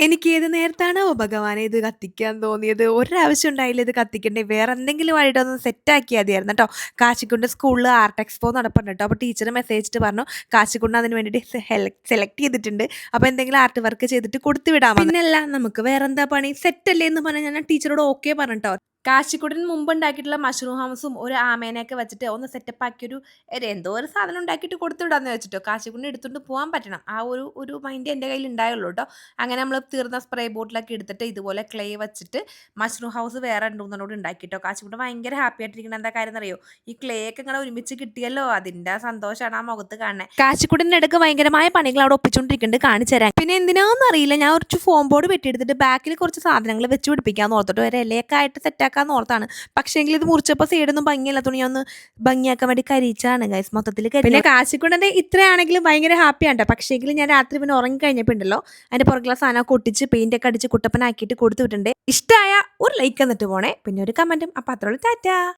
എനിക്കേത് നേരത്താണോ ഭഗവാനെ ഇത് കത്തിക്കാൻ തോന്നിയത്. ഒരാവശ്യം ഉണ്ടായില്ല ഇത് കത്തിക്കണ്ടേ. വേറെ എന്തെങ്കിലും വഴിയിട്ട് ഒന്ന് സെറ്റാക്കിയാ മതിയായിരുന്നു ട്ടോ. കാശിക്കുണ്ട് സ്കൂളിൽ ആർട്ട് എക്സ്പോ നടപ്പുണ്ട് ട്ടോ. അപ്പോൾ ടീച്ചർ മെസ്സേജ് ഇട്ട് പറഞ്ഞു കാശിക്കുണ്ട് അതിന് വേണ്ടിയിട്ട് സെലക്ട് ചെയ്തിട്ടുണ്ട്. അപ്പോൾ എന്തെങ്കിലും ആർട്ട് വർക്ക് ചെയ്തിട്ട് കൊടുത്തു വിടാമെന്ന്. പിന്നല്ല നമുക്ക് വേറെന്താ പണി സെറ്റല്ലേ എന്ന് പറഞ്ഞ് ഞാൻ ടീച്ചറോട് ഓക്കെ പറഞ്ഞു ട്ടോ. കാശിക്കുട്ടൻ മുമ്പ് ഉണ്ടാക്കിയിട്ടുള്ള മഷ്റൂം ഹൗസും ഒരു ആമേനെയൊക്കെ വെച്ചിട്ട് ഒന്ന് സെറ്റപ്പ് ആക്കിയൊരു എന്തോ ഒരു സാധനം ഉണ്ടാക്കിയിട്ട് കൊടുത്തു വിടാന്ന് വെച്ചിട്ടോ. കാശിക്കുട്ടൻ എടുത്തുകൊണ്ട് പോകാൻ പറ്റണം. ആ ഒരു മൈൻഡ് എൻ്റെ കയ്യിൽ ഉണ്ടായുള്ളൂ ട്ടോ. അങ്ങനെ നമ്മൾ തീർന്ന സ്പ്രേ ബോട്ടിലൊക്കെ എടുത്തിട്ട് ഇതുപോലെ ക്ലേ വെച്ചിട്ട് മഷ്റൂം ഹൗസ് വേറെ രണ്ടെണ്ണം ഉണ്ടാക്കിട്ടോ. കാശിക്കുട്ടൻ ഭയങ്കര ഹാപ്പി ആയിട്ടിരിക്കണം. എന്താ കാര്യം എന്നറിയോ, ഈ ക്ലേ ഒക്കെ ഇങ്ങനെ ഒരുമിച്ച് കിട്ടിയല്ലോ, അതിൻ്റെ സന്തോഷമാണ് ആ മുഖത്ത് കാണുന്നത്. കാശിക്കുട്ടൻ്റെ ഇടയ്ക്ക് ഭയങ്കരമായ പണികൾ അവിടെ ഒപ്പിച്ചുകൊണ്ടിരിക്കുന്നുണ്ട്, കാണിച്ചു തരാൻ. പിന്നെ എന്തിനാന്ന് അറിയില്ല ഞാൻ കുറച്ച് ഫോം ബോർഡ് വെട്ടിയെടുത്തിട്ട് ബാക്കിൽ കുറച്ച് സാധനങ്ങൾ വെച്ച് പിടിപ്പിക്കാന്ന് ഓർത്തിട്ട് ഒരു ഇലയൊക്കെ ആയിട്ട് സെറ്റാക്കാന്ന് ഓർത്താണ്. പക്ഷേങ്കിൽ ഇത് മുറിച്ചപ്പോൾ സൈഡൊന്നും ഭംഗിയില്ലാത്തതുകൊണ്ട് ഞാൻ ഒന്ന് ഭംഗിയാക്കാൻ വേണ്ടി കരിച്ചാണ് ഗൈസ് മൊത്തത്തിൽ. പിന്നെ കാശിക്കുട്ടൻ്റെ ഇത്രയാണെങ്കിലും ഭയങ്കര ഹാപ്പിയാണ് ട്ടോ. പക്ഷേങ്കിൽ ഞാൻ രാത്രി പിന്നെ ഉറങ്ങി കഴിഞ്ഞപ്പോൾ ഉണ്ടല്ലോ അതിൻ്റെ പുറകുള്ള സാധനമൊക്കെ ഒട്ടിച്ച് പെയിൻ്റൊക്കെ അടിച്ച് കുട്ടപ്പനാക്കിയിട്ട് കൊടുത്തു വിട്ടിട്ടുണ്ട്. ഇഷ്ടമായ ഒരു ലൈക്ക് എന്നിട്ട് പോണേ, പിന്നെ ഒരു കമൻറ്റും. അപ്പോൾ അത്രയുള്ളൂ, ടാറ്റാ.